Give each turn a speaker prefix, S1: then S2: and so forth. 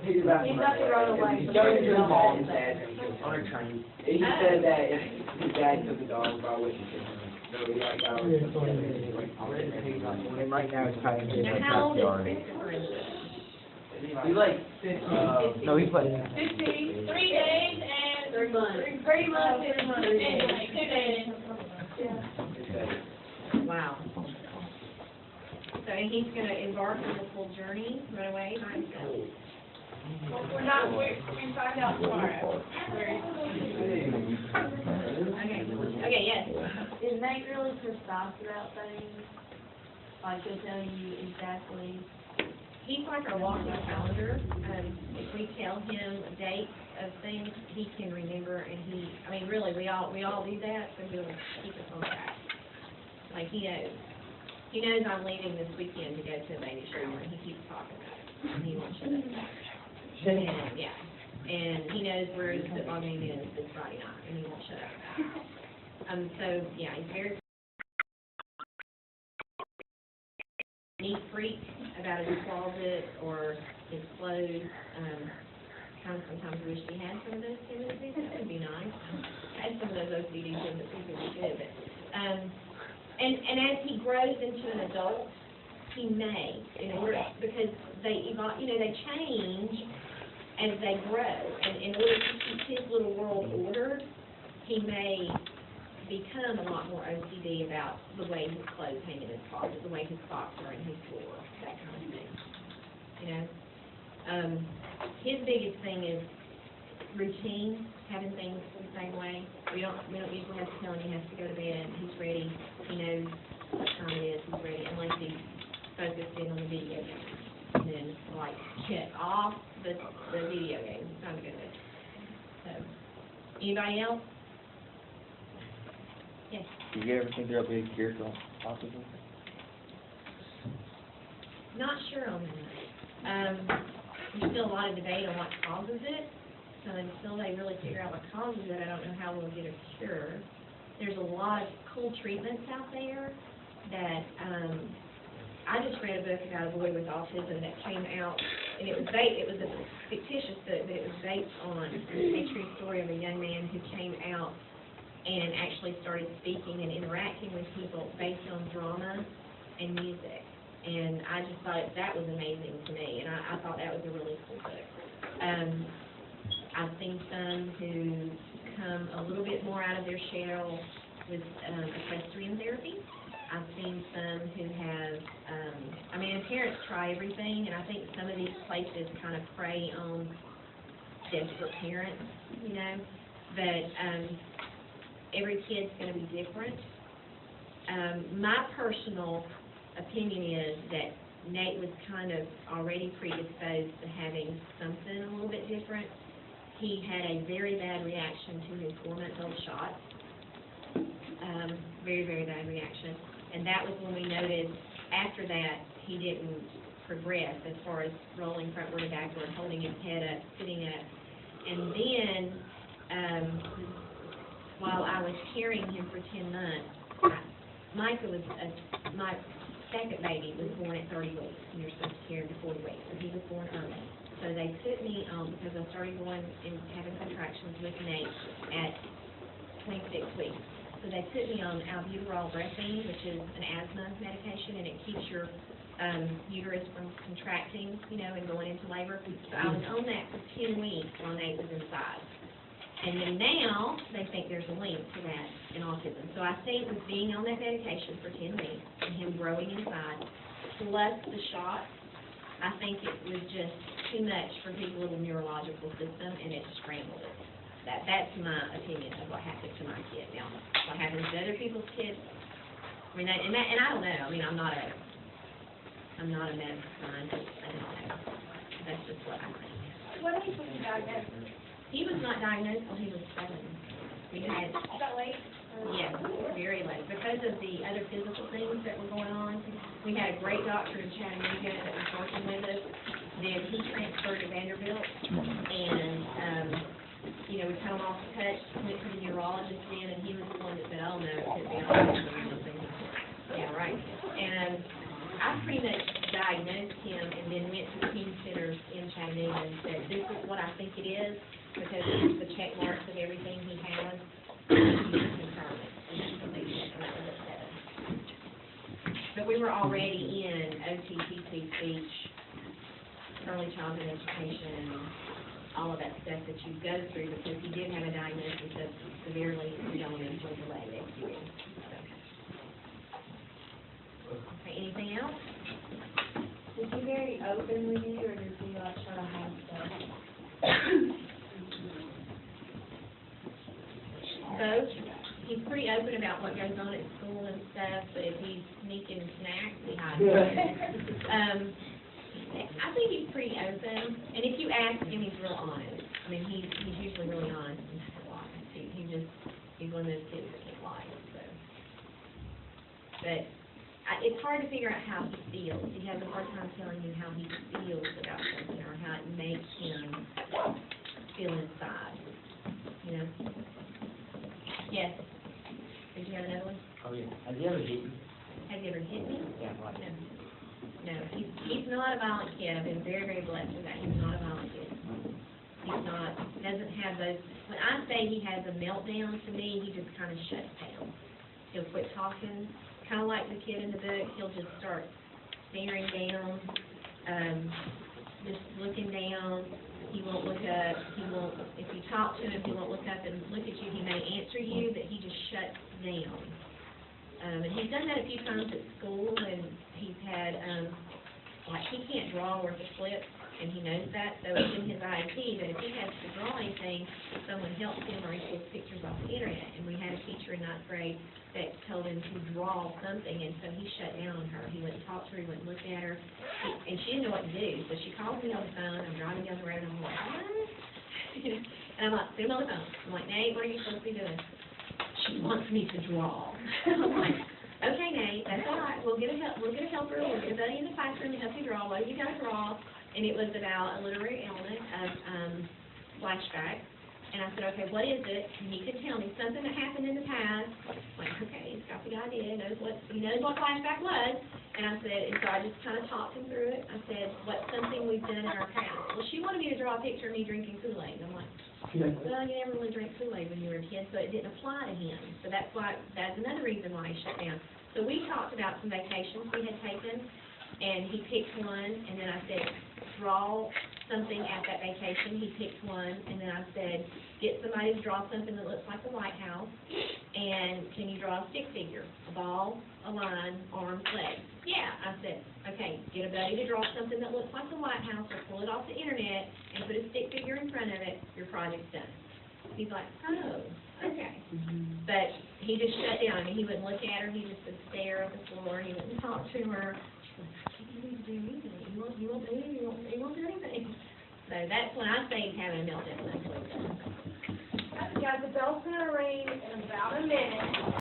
S1: He's about to run away. He's going to the hall and said, on a train. He said that if his dad took the dog, I wouldn't take him. So he like, and right now he's kind of in the backyard. He's like 15. No, he's like
S2: 15, 3 days and
S3: 3 months.
S2: 3 months and 2 days.
S3: Wow. So he's going to embark on the full journey, run away by himself.
S2: We find out tomorrow.
S3: Okay, yes.
S4: Is Nate really precise about things? Like he'll tell you exactly?
S3: He's like our walking calendar. If we tell him dates of things, he can remember, and really, we all do that, so he'll keep us on track. Like he knows I'm leaving this weekend to go to a baby shower, and he keeps talking about it, and he won't shut up. And, yeah, and he knows where the football game is this Friday night, and he won't shut up about it. So yeah, he's very neat freak about his closet or his clothes. Kind of sometimes wish he had some of those tendencies. That would be nice. I had some of those OCD tendencies that we could, but and as he grows into an adult, he may, in order, because they evolve, they change as they grow, and in order to keep his little world ordered, he may become a lot more OCD about the way his clothes hang in his closet, the way his socks are in his drawer, that kind of thing. His biggest thing is routine, having things the same way. We don't usually have to tell him he has to go to bed. He's ready. He knows what time it is. He's ready, unless he's focused in on the video game. And then, like, get off the video game. It's time to go to bed. So, anybody else? Yes.
S1: Do you ever think there'll be a cure for autism?
S3: Not sure on that. There's still a lot of debate on what causes it. So until they really figure out what causes it, I don't know how we'll get a cure. There's a lot of cool treatments out there that, I just read a book about a boy with autism that came out, and it was a fictitious book, but it was based on a true story of a young man who came out and actually started speaking and interacting with people based on drama and music. And I just thought that was amazing to me, and I thought that was a really cool book. I've seen some who come a little bit more out of their shell with equestrian therapy. I've seen some who have, and parents try everything, and I think some of these places kind of prey on desperate parents, but every kid's going to be different. My personal opinion is that Nate was kind of already predisposed to having something a little bit different. He had a very bad reaction to his 4-month-old shot. Very, very bad reaction. And that was when we noted after that he didn't progress as far as rolling frontward and backward, holding his head up, sitting up. And then while I was carrying him for 10 months, my second baby was born at 30 weeks, and you're supposed to carry him to 40 weeks, and he was born early. So they put me on, because I started going and having contractions with Nate at 26 weeks. So they put me on albuterol breathing, which is an asthma medication, and it keeps your uterus from contracting, and going into labor. So I was on that for 10 weeks while Nate was inside. And then now, they think there's a link to that in autism. So I think with being on that medication for 10 weeks, and him growing inside, plus the shot, I think it was just too much for his little neurological system, and it scrambled it. That's my opinion of what happened to my kid. Now, what happens to other people's kids, and I don't know. I'm not a medical scientist. I don't know. That's just what I think.
S2: What age was he diagnosed?
S3: He was not diagnosed until he was 7. We had,
S2: Is that late?
S3: yes, very late. Because of the other physical things that were going on, we had a great doctor in Chattanooga that was working with us. Then he transferred to Vanderbilt, and we cut him off the touch, went to the neurologist then, and he was the one that said, oh no, it could be autism or something. Yeah, right. And I pretty much diagnosed him and then went to the Teen Centers in Chattanooga and said, this is what I think it is, because it's the check marks of everything he has, you can confirm it. And that's what they did, and that was at 7. But we were already in OT, speech, early childhood education, all of that stuff that you go through, because he did have a diagnosis of severely developmental delay SUD. Okay, anything else?
S4: Is he very open with you, or does he like try to hide stuff?
S3: Both. He's pretty open about what goes on at school and stuff, but if he's sneaking snacks, he hides it. I think he's pretty open, and if you ask him, he's real honest. I mean, he's usually really honest and he's one of those kids that can't lie, so. But it's hard to figure out how he feels. He has a hard time telling you how he feels about something or how it makes him feel inside, you know? Yes. Did you have another one?
S1: Oh, yeah. Have you ever hit me?
S3: Have you ever hit me?
S1: Yeah, like.
S3: No. No, he's not a violent kid. I've been very, very blessed with that. He's not a violent kid. He's not, doesn't have those, when I say he has a meltdown, to me, he just kind of shuts down. He'll quit talking, kind of like the kid in the book. He'll just start staring down, just looking down. He won't look up. He won't, if you talk to him, he won't look up and look at you. He may answer you, but he just shuts down. And he's done that a few times at school, and he's had, like, he can't draw worth a flip, and he knows that, so it's in his IEP, but if he has to draw anything, someone helps him or he pulls pictures off the internet. And we had a teacher in 9th grade that told him to draw something, and so he shut down on her. He wouldn't talk to her, he wouldn't look at her, and she didn't know what to do. So she calls me on the phone, I'm driving down the road, and I'm like, what? And I'm like, put him on the phone. I'm like, Nate, what are you supposed to be doing? She wants me to draw. I'm like, okay, Nate, that's all right. We'll get a helper. We'll get a buddy in the classroom to help you draw. What have you got to draw? And it was about a literary element of flashback. And I said, okay, what is it? And he could tell me something that happened in the past. I'm like, okay, he's got the idea. He knows what flashback was. And I said, and so I just kind of talked him through it. I said, what's something we've done in our past? Well, she wanted me to draw a picture of me drinking Kool-Aid. I'm like, well, you never really drank Kool-Aid when you were a kid, so it didn't apply to him. So that's another reason why he shut down. So we talked about some vacations we had taken, and he picked one, and then I said, draw something at that vacation. He picked one, and then I said, get somebody to draw something that looks like the White House, and can you draw a stick figure, a ball, a line, arms, legs? Yeah, I said, okay, get a buddy to draw something that looks like the White House, or pull it off the internet, and put a stick figure in front of it, your project's done. He's like, oh, okay. But he just shut down. I mean, he wouldn't look at her, he just would stare at the floor, he wouldn't talk to her. She's like, I can't believe you do anything. You won't do anything, you won't do anything. So that's when I say he's having a meltdown, that's what he does.
S2: Guys, the bell's gonna ring in about a minute.